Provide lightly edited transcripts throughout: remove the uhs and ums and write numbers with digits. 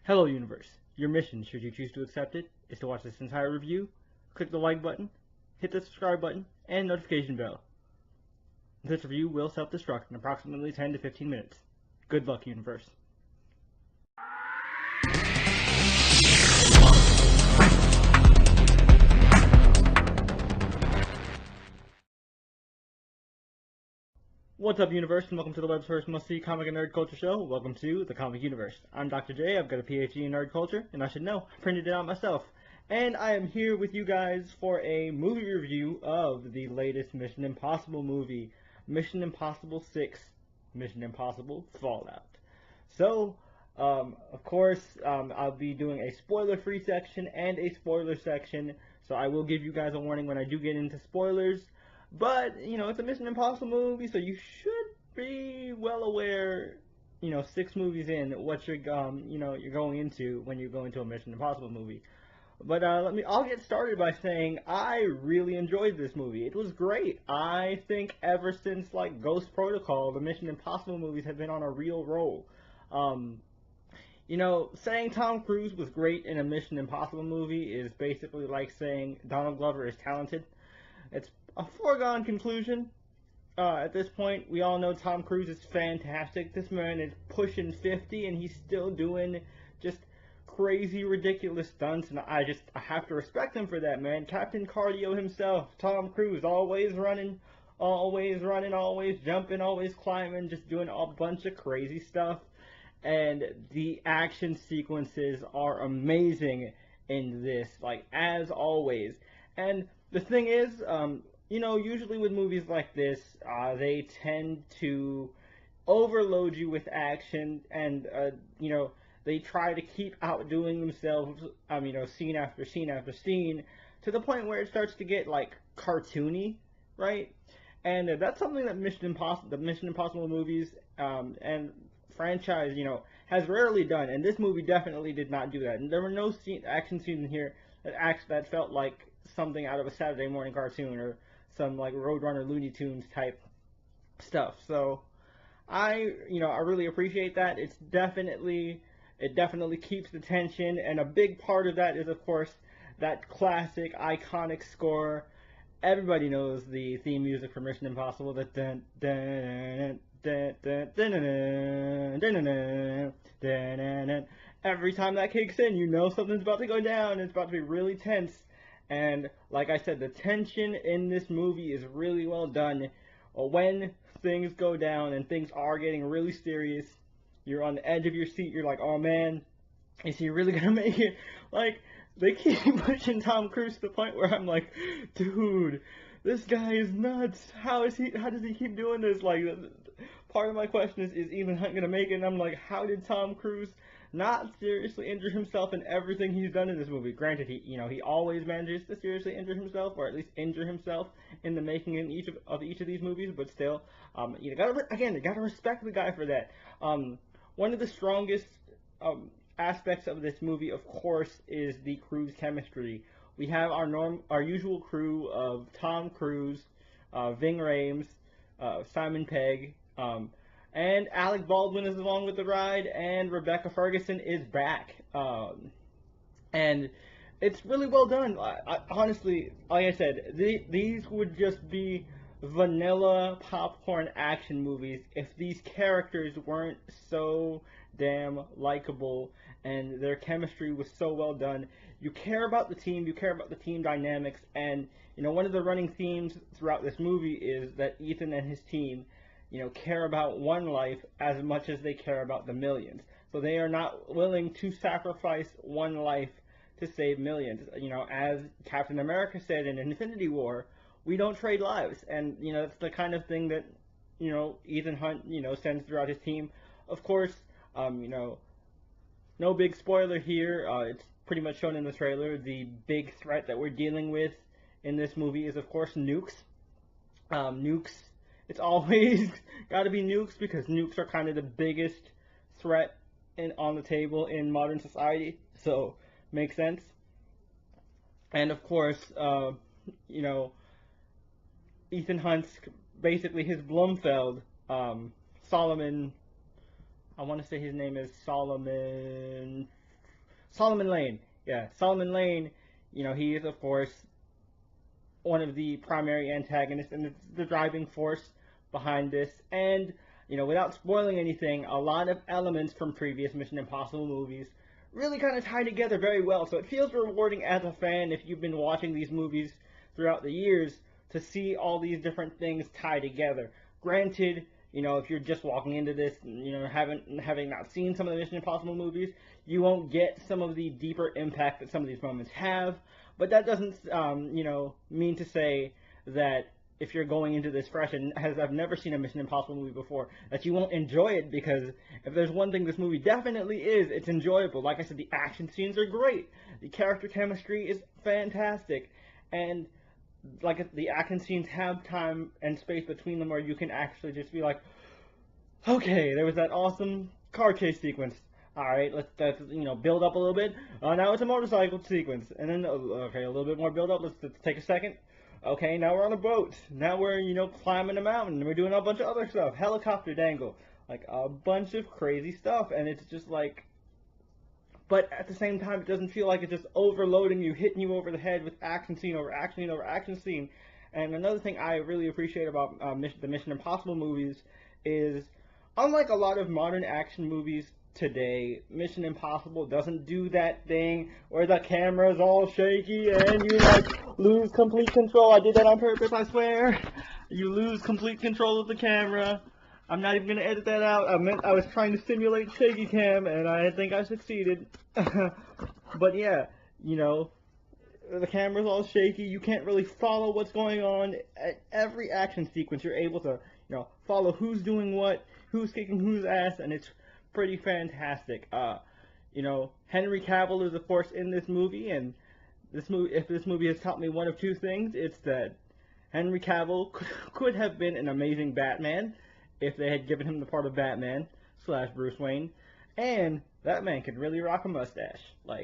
Hello, Universe. Your mission, should you choose to accept it, is to watch this entire review, click the like button, hit the subscribe button, and notification bell. This review will self-destruct in approximately 10 to 15 minutes. Good luck, Universe. What's up, Universe, and welcome to the web's first must-see comic and nerd culture show. Welcome to the Comic Universe. I'm Dr. J. I've got a PhD in nerd culture, and I should know. I printed it out myself. And I am here with you guys for a movie review of the latest Mission Impossible movie, Mission Impossible 6, Mission Impossible Fallout. So, of course, I'll be doing a spoiler-free section and a spoiler section, so I will give you guys a warning when I do get into spoilers. But, it's a Mission Impossible movie, so you should be well aware, 6 movies in, what you're going into when you go into a Mission Impossible movie. But I'll get started by saying I really enjoyed this movie. It was great. I think ever since, Ghost Protocol, the Mission Impossible movies have been on a real roll. Saying Tom Cruise was great in a Mission Impossible movie is basically like saying Donald Glover is talented. It's a foregone conclusion. At this point, we all know Tom Cruise is fantastic. This man is pushing 50 and he's still doing just crazy, ridiculous stunts, and I have to respect him for that, man. Captain Cardio himself, Tom Cruise, always running, always jumping, always climbing, just doing a bunch of crazy stuff. And the action sequences are amazing in this, as always. And the thing is, usually with movies like this, they tend to overload you with action, and, they try to keep outdoing themselves, scene after scene after scene, to the point where it starts to get, cartoony, right? And that's something that the Mission Impossible movies, and franchise, has rarely done, and this movie definitely did not do that. And there were no action scenes in here that felt like something out of a Saturday morning cartoon or some Roadrunner Looney Tunes type stuff. So I really appreciate that. It definitely keeps the tension, and a big part of that is, of course, that classic iconic score. Everybody knows the theme music for Mission Impossible. The dun dun dun dun dun dun dun dun dun. Every time that kicks in, you know something's about to go down. It's about to be really tense. And like I said, the tension in this movie is really well done. When things go down and things are getting really serious, you're on the edge of your seat. You're like, oh man, is he really gonna make it? They keep pushing Tom Cruise to the point where I'm like, dude, this guy is nuts. How does he keep doing this? Part of my question is Ethan Hunt gonna make it? And I'm like, how did Tom Cruise not seriously injure himself in everything he's done in this movie? Granted, he always manages to seriously injure himself, or at least injure himself in the making in each of these movies. But still, you gotta respect the guy for that. One of the strongest aspects of this movie, of course, is the crew's chemistry. We have our usual crew of Tom Cruise, Ving Rhames, Simon Pegg, and Alec Baldwin is along with the ride, and Rebecca Ferguson is back. And it's really well done. Honestly, like I said, these would just be vanilla popcorn action movies if these characters weren't so damn likable and their chemistry was so well done. You care about the team, you care about the team dynamics, and one of the running themes throughout this movie is that Ethan and his team, care about one life as much as they care about the millions. So they are not willing to sacrifice one life to save millions. As Captain America said in Infinity War, we don't trade lives. And, that's the kind of thing that, Ethan Hunt, sends throughout his team. Of course, no big spoiler here. It's pretty much shown in the trailer. The big threat that we're dealing with in this movie is, of course, nukes. Nukes. It's always got to be nukes, because nukes are kind of the biggest threat on the table in modern society. So, makes sense. And of course, Ethan Hunt's, basically his Blumfeld, Solomon, I want to say his name is Solomon Solomon Lane. Yeah, Solomon Lane. He is of course one of the primary antagonists and the driving force behind this. And without spoiling anything, a lot of elements from previous Mission Impossible movies really kind of tie together very well. So it feels rewarding as a fan if you've been watching these movies throughout the years to see all these different things tie together. Granted, if you're just walking into this, having not seen some of the Mission Impossible movies, you won't get some of the deeper impact that some of these moments have. But that doesn't, mean to say that if you're going into this fresh and I've never seen a Mission Impossible movie before, that you won't enjoy it, because if there's one thing this movie definitely is, it's enjoyable. Like I said, the action scenes are great. The character chemistry is fantastic. And like the action scenes have time and space between them where you can actually just be like, okay, there was that awesome car chase sequence. All right, let's build up a little bit. Now it's a motorcycle sequence, and then okay, a little bit more build up. Let's take a second. Okay, now we're on a boat. Now we're climbing a mountain. And we're doing a bunch of other stuff. Helicopter dangle, like a bunch of crazy stuff, and it's just like. But at the same time, it doesn't feel like it's just overloading you, hitting you over the head with action scene over action scene over action scene. And another thing I really appreciate about the Mission Impossible movies is, unlike a lot of modern action movies today, Mission Impossible doesn't do that thing where the camera's all shaky and you lose complete control. I did that on purpose, I swear. You lose complete control of the camera. I'm not even gonna edit that out. I was trying to simulate shaky cam and I think I succeeded. But yeah, the camera's all shaky. You can't really follow what's going on. At every action sequence, you're able to follow who's doing what, who's kicking whose ass, and it's pretty fantastic. Henry Cavill is of course in this movie, and if this movie has taught me one of two things, it's that Henry Cavill could have been an amazing Batman if they had given him the part of Batman / Bruce Wayne, and that man could really rock a mustache. We're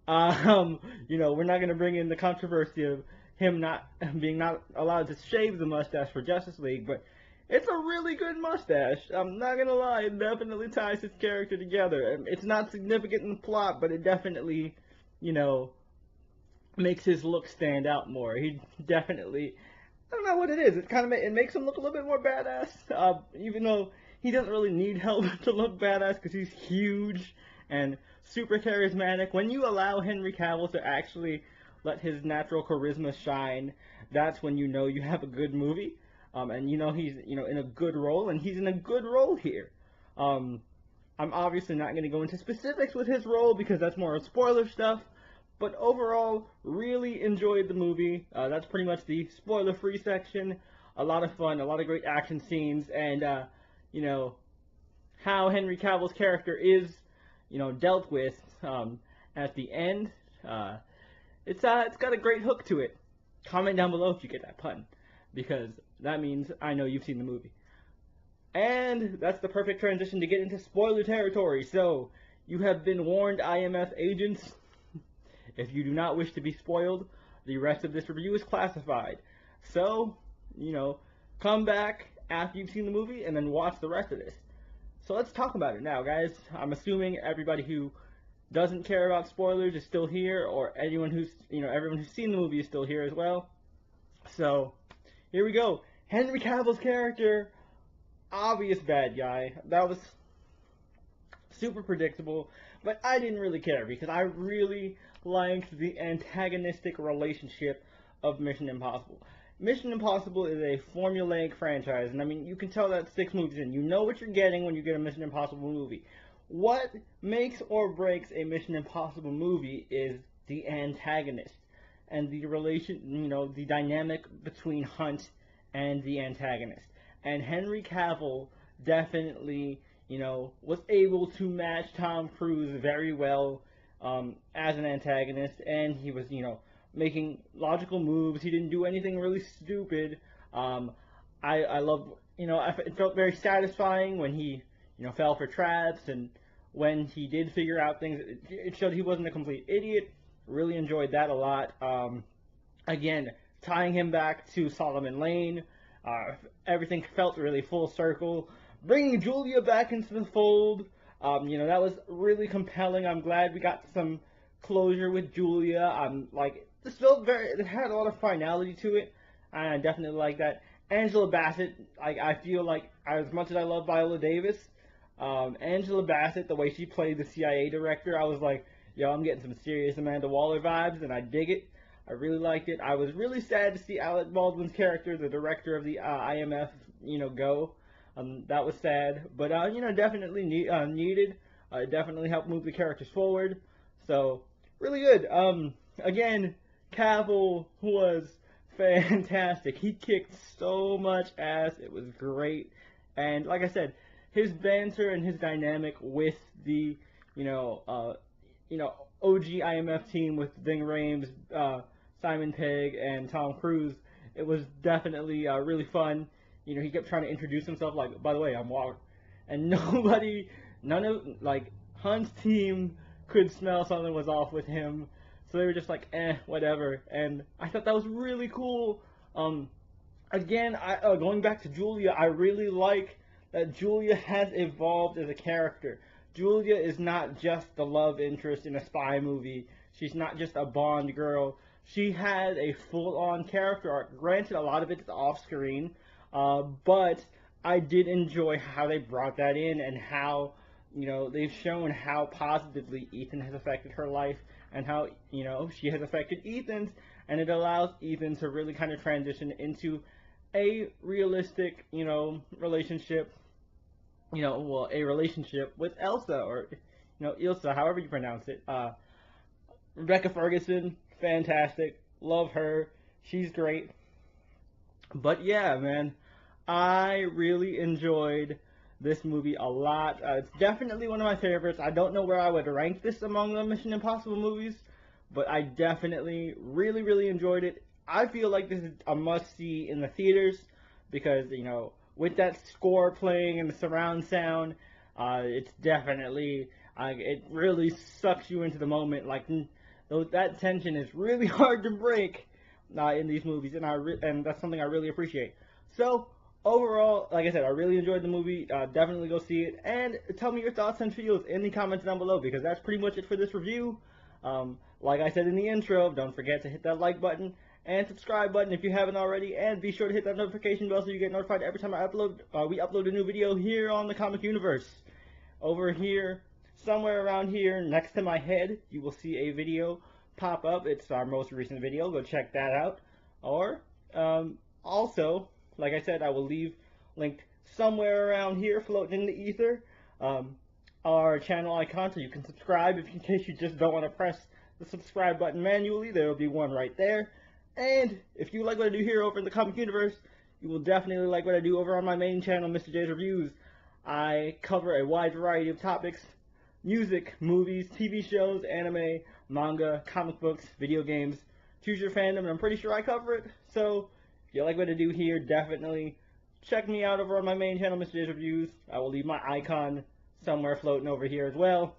not gonna bring in the controversy of him not allowed to shave the mustache for Justice League, but it's a really good mustache. I'm not gonna lie, it definitely ties his character together. It's not significant in the plot, but it definitely, makes his look stand out more. He definitely, I don't know what it is. It makes him look a little bit more badass. Even though he doesn't really need help to look badass because he's huge and super charismatic. When you allow Henry Cavill to actually let his natural charisma shine, that's when you have a good movie. And he's in a good role, and he's in a good role here. I'm obviously not going to go into specifics with his role because that's more spoiler stuff, but overall, really enjoyed the movie. That's pretty much the spoiler-free section. A lot of fun, a lot of great action scenes, and how Henry Cavill's character is, dealt with at the end. It's got a great hook to it. Comment down below if you get that pun, because that means I know you've seen the movie. And that's the perfect transition to get into spoiler territory. So, you have been warned, IMF agents. If you do not wish to be spoiled, the rest of this review is classified. So, come back after you've seen the movie and then watch the rest of this. So let's talk about it now, guys. I'm assuming everybody who doesn't care about spoilers is still here, or everyone who's seen the movie is still here as well. So, here we go. Henry Cavill's character, obvious bad guy. That was super predictable, but I didn't really care because I really liked the antagonistic relationship of Mission Impossible. Mission Impossible is a formulaic franchise, and I mean, you can tell that 6 movies in. You know what you're getting when you get a Mission Impossible movie. What makes or breaks a Mission Impossible movie is the antagonist and the relation, the dynamic between Hunt and the antagonist. And Henry Cavill definitely, was able to match Tom Cruise very well as an antagonist, and he was, making logical moves. He didn't do anything really stupid. I love, it felt very satisfying when he, fell for traps, and when he did figure out things, it showed he wasn't a complete idiot. Really enjoyed that a lot. Again, tying him back to Solomon Lane, everything felt really full circle. Bringing Julia back into the fold, That was really compelling. I'm glad we got some closure with Julia. I'm like, this felt it had a lot of finality to it. I definitely like that. Angela Bassett, I feel like as much as I love Viola Davis, Angela Bassett, the way she played the CIA director, I was like, yo, I'm getting some serious Amanda Waller vibes, and I dig it. I really liked it. I was really sad to see Alec Baldwin's character, the director of the IMF, go. That was sad, but definitely needed. It definitely helped move the characters forward. So really good. Again, Cavill was fantastic. He kicked so much ass. It was great, and like I said, his banter and his dynamic with the OG IMF team with Ving Rhames, Simon Pegg, and Tom Cruise. It was definitely really fun. He kept trying to introduce himself, like, by the way, I'm Waller. And none of, like, Hunt's team could smell something was off with him. So they were just like, whatever. And I thought that was really cool. Again, going back to Julia, I really like that Julia has evolved as a character. Julia is not just the love interest in a spy movie. She's not just a Bond girl. She has a full-on character arc. Granted, a lot of it's off-screen, but I did enjoy how they brought that in and how, they've shown how positively Ethan has affected her life and how, she has affected Ethan's, and it allows Ethan to really kind of transition into a realistic, relationship, a relationship with Elsa, or, Ilsa, however you pronounce it. Rebecca Ferguson, fantastic. Love her. She's great. But yeah, man, I really enjoyed this movie a lot. It's definitely one of my favorites. I don't know where I would rank this among the Mission Impossible movies, but I definitely really, really enjoyed it. I feel like this is a must-see in the theaters because, with that score playing and the surround sound, it's definitely, it really sucks you into the moment. Like, that tension is really hard to break in these movies, and that's something I really appreciate. So, overall, like I said, I really enjoyed the movie. Definitely go see it, and tell me your thoughts and feels in the comments down below, because that's pretty much it for this review. Like I said in the intro, don't forget to hit that like button and subscribe button if you haven't already, and be sure to hit that notification bell so you get notified every time we upload a new video here on the Comic Universe. Over here, somewhere around here, next to my head, you will see a video pop up. It's our most recent video. Go check that out. Or, also, like I said, I will leave linked somewhere around here, floating in the ether, our channel icon, so you can subscribe in case you just don't want to press the subscribe button manually. There will be one right there. And if you like what I do here over in the Comic Universe, you will definitely like what I do over on my main channel, Mr. J's Reviews. I cover a wide variety of topics: music, movies, TV shows, anime, manga, comic books, video games. Choose your fandom, and I'm pretty sure I cover it. So, if you like what I do here, definitely check me out over on my main channel, Mr. J's Reviews. I will leave my icon somewhere floating over here as well.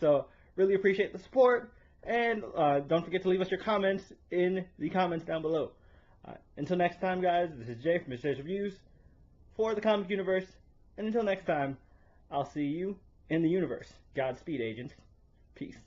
So, really appreciate the support, and don't forget to leave us your comments in the comments down below. Until next time, guys, this is Jay from Mr. J's Reviews for the Comic Universe, and until next time, I'll see you in the universe. Godspeed, agents. Peace.